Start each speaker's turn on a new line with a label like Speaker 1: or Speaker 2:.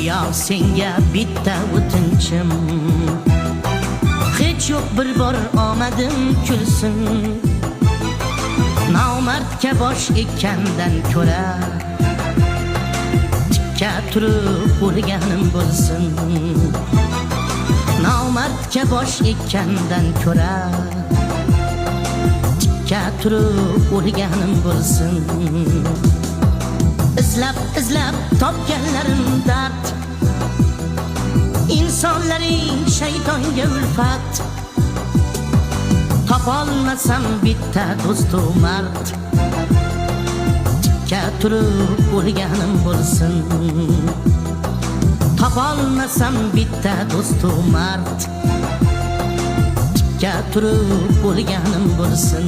Speaker 1: yo senga bitta o'tinchim, hech yo'q bir bor omadim kulsin. Nomardga bosh ekkandan ko'ra tikka turib o'lganim bo'lsin. Nomardga bosh ekkandan ko'ra tikka turib o'lganim bo'lsin. Izlab topganlarim dard, insonlaring shaytonga ulfat. Topolmasam bitta do'stu mard, tikka turib o'lganim bo'lsin. Topolmasam bitta do'stu mard, tikka turib o'lganim bo'lsin.